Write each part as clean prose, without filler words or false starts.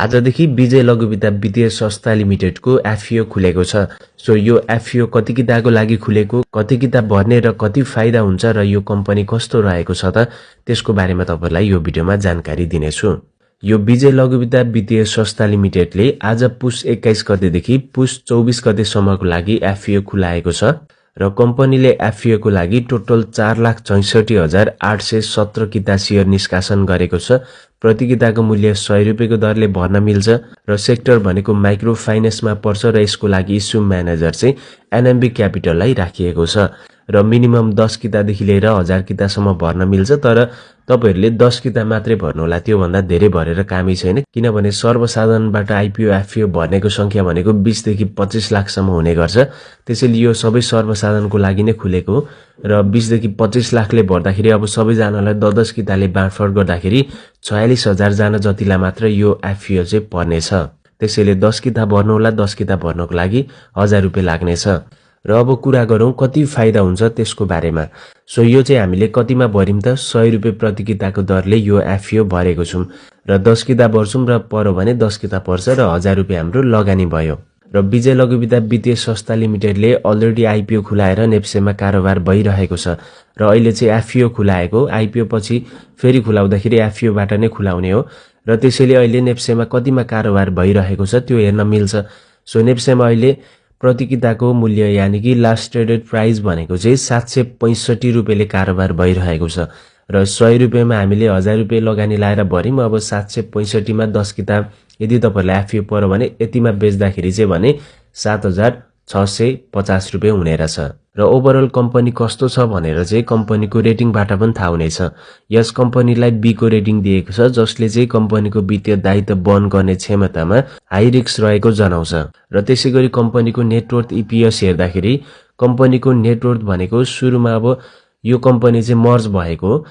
आजदेखि विजय लघुवित्त वित्तीय संस्था लिमिटेडको एफपीओ खुलेको छ। सो यो एफपीओ कति किताको लागि खुलेको, कति किता भर्ने र कति फाइदा हुन्छ र यो कम्पनी कस्तो रहेको छ त त्यसको बारेमा तपाईहरुलाई यो भिडियोमा जानकारी दिनेछु। यो विजय लघुवित्त वित्तीय संस्था लिमिटेडले आज पुस 21 गतेदेखि पुस 24 गतेसम्मको लागि एफपीओ खुलाएको छ र कम्पनीले एफपीओ को लागि टोटल 4,64,817 किता शेयर निष्कासन गरेको छ। प्रति किताको मूल्य 100 रुपैयाँको दरले भर्न मिल्छ र सेक्टर भनेको माइक्रो फाइनेन्समा पर्छ र यसको लागि इस्यु म्यानेजर चाहिँ एनएमबी क्यापिटललाई राखिएको छ र मिनिमम 10 कितादेखि लिएर 1000 कितासम्म भर्न मिल्छ। तर तपाईहरुले 10 किता मात्रै भर्नु होला, त्यो भन्दा धेरै भरेर कामै छैन, किनभने सर्वसाधारणबाट आईपीओ एफपीओ भर्नेको संख्या भनेको 20 देखि 25 लाखसम्म हुने गर्छ। त्यसैले यो सबै सर्वसाधारणको लागि नै खुलेको हो र 20 देखि 25 लाखले भर्दाखेरि अब सबैजनालाई 10 किताले बाँडफाँड गर्दाखेरि 46,000 जना जतिलाई मात्र यो एफपीओ चाहिँ पर्नेछ। त्यसैले 10 किता भर्नु होला, 10 किता भर्नको लागि 1000 रुपैयाँ लाग्नेछ। र अब कुरा गरौँ कति फाइदा हुन्छ त्यसको बारेमा। सो यो चाहिँ हामीले कतिमा भर्यौं त 100 रुपैयाँ प्रति किताको दरले यो एफपीओ भरेको छौं र 10 किता भर्छौं र पर्यो भने 10 किता पर्छ र 1000 रुपैयाँ हाम्रो लगानी भयो। र विजय लघुवित्त वित्तीय संस्था लिमिटेडले अलरेडी आईपीओ खुलाएर नेप्सेमा कारोबार भइरहेको छ र अहिले चाहिँ एफपीओ खुलाएको। आईपीओ पछि फेरि खुलाउँदाखेरि एफपीओ बाट नै खुलाउने हो र त्यसैले अहिले नेप्सेमा कतिमा कारोबार भइरहेको छ त्यो हेर्न मिल्छ। सो नेप्सेमा अहिले प्रति किताको मूल्य यानी कि लास्ट ट्रेडेड प्राइस भनेको चाहिँ 765 रुपैयाँले कारोबार भइरहेको छ र 100 रुपैयाँमा हामीले 1000 रुपैयाँ लगानी लाएर भर्यौं। अब 765 मा 10 किता यदि तपाईहरुलाई एफपीओ पर्यो भने यतिमा बेच्दाखेरि चाहिँ भने 7650 रुपैयाँ हुने रहेछ। र ओभरअल कम्पनी कस्तो छ भनेर चाहिँ कम्पनीको रेटिङबाट पनि थाहा हुनेछ। यस कम्पनीलाई बी को रेटिङ दिएको छ, जसले चाहिँ कम्पनीको वित्तीय दायित्व वहन गर्ने क्षमतामा हाई रिस्क रहेको जनाउँछ। र त्यसैगरी कम्पनीको नेटवर्थ ईपीएस हेर्दाखेरि कम्पनीको नेटवर्थ भनेको सुरुमा अब यो कम्पनी चाहिँ मर्ज भएको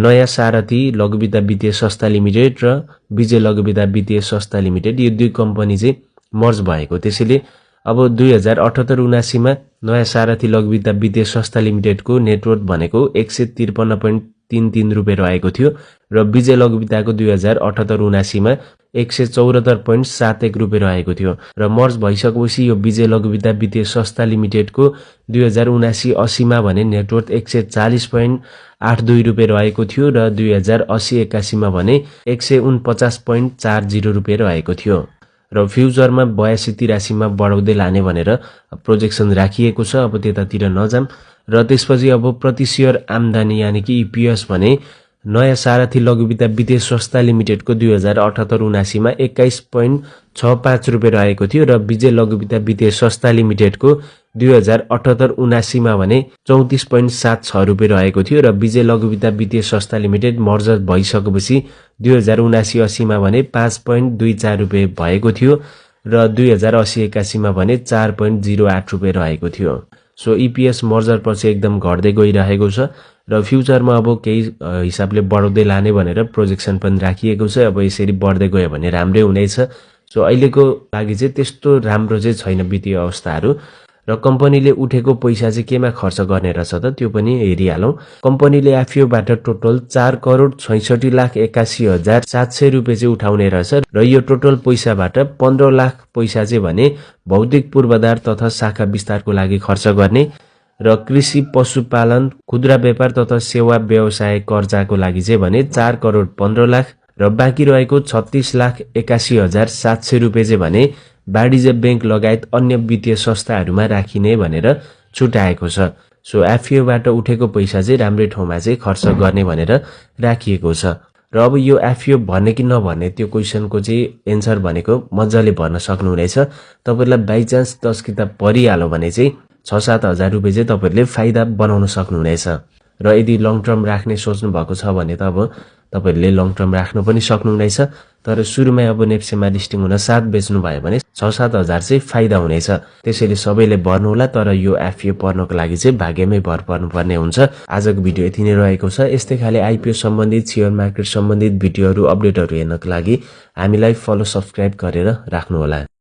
नयाँ सारथी लघुवित्त वित्तीय संस्था लिमिटेड र विजय लघुवित्त वित्तीय संस्था लिमिटेड यो दुई कम्पनी चाहिँ मर्ज भएको। त्यसैले अब 2078-79 मा नयाँ सारथी लघुवित्त वित्तीय संस्था लिमिटेडको नेटवर्थ भनेको 153.33 रुपैयाँ रहेको थियो र विजय लघुवित्तको 2078-79 मा 174.71 रुपैयाँ रहेको थियो र मर्ज भइसकेपछि यो विजय लघुवित्त वित्तीय संस्था लिमिटेडको 2079-80 मा भने नेटवर्थ 140.82 रुपैयाँ रहेको थियो र 2080-81 मा भने 149.40 रुपैयाँ रहेको थियो र फ्युचरमा 82-83 मा बढाउँदै लाने भनेर प्रोजेक्सन राखिएको छ। अब त्यतातिर नजाम। र त्यसपछि अब प्रति शेयर आम्दानी यानी कि ईपीएस भने नयाँ सारथी लघुवित्त वित्तीय संस्था लिमिटेडको 2078-79 मा 21.65 रुपैयाँ रहेको थियो र विजय लघुवित्त वित्तीय संस्था लिमिटेडको 2078-79 मा भने 34.76 रुपैयाँ रहेको थियो र विजय लघुवित्त वित्तीय संस्था लिमिटेड मर्जर भइसकेपछि 2079-80 मा भने 5.24 रुपैयाँ भएको थियो र 2080-81 मा भने 4.08 रुपैयाँ रहेको थियो। सो ईपीएस मर्जर पछि एकदम घट्दै गइरहेको छ र फ्युचरमा अब केही हिसाबले बढाउँदै लाने भनेर प्रोजेक्सन पनि राखिएको छ। अब यसरी बढ्दै गयो भने राम्रै हुनेछ। सो अहिलेको लागि चाहिँ त्यस्तो राम्रो चाहिँ छैन वित्तीय अवस्थाहरू र कम्पनीले उठेको पैसा चाहिँ केमा खर्च गर्ने रहेछ त त्यो पनि हेरिहालौं। कम्पनीले एफपीओ बाट टोटल 4,66,81,700 रुपैयाँ चाहिँ उठाउने रहेछ र यो टोटल पैसाबाट 15 लाख पैसा चाहिँ भने भौतिक पूर्वाधार तथा शाखा विस्तारको लागि खर्च गर्ने र कृषि पशुपालन खुद्रा व्यापार तथा सेवा व्यवसाय कर्जाको लागि चाहिँ भने 4,15,00,000 र बाँकी रहेको 36,81,700 रुपैयाँ चाहिँ भने वाणिज्य बैंक लगायत अन्य वित्तीय संस्थाहरूमा राखिने भनेर छुटाएको छ। सो एफपीओ बाट उठेको पैसा चाहिँ राम्रै ठाउँमा चाहिँ खर्च गर्ने भनेर राखिएको छ। र अब यो एफपीओ भर्ने कि नभर्ने त्यो क्वेशनको चाहिँ एन्सर भनेको मज्जाले भर्न सक्नुहुनेछ। तपाईहरुलाई बाइ चान्स 10 किताब परिहाल्यो भने चाहिँ 6-7 हजार रुपैयाँ चाहिँ तपाईहरुले फाइदा बनाउन सक्नुहुनेछ। र यदि लङ टर्म राख्ने सोच्नु भएको छ भने त अब तपाईहरुले लङ टर्म राख्न पनि सक्नुहुनेछ। तर सुरुमै अब नेप्सेमा लिस्टिङ हुन साथ बेच्नु भयो भने 6-7 हजार चाहिँ फाइदा हुनेछ। त्यसैले सबैले भर्नु होला, तर यो एफपीओ पर्नको लागि चाहिँ भाग्यमै भर पर्नुपर्ने हुन्छ। आजको भिडियो यति नै रहेको छ। यस्तै खाले आईपीओ सम्बन्धित शेयर मार्केट सम्बन्धित भिडियोहरू अपडेटहरू हेर्नको लागि हामीलाई फलो सब्स्क्राइब गरेर राख्नु होला।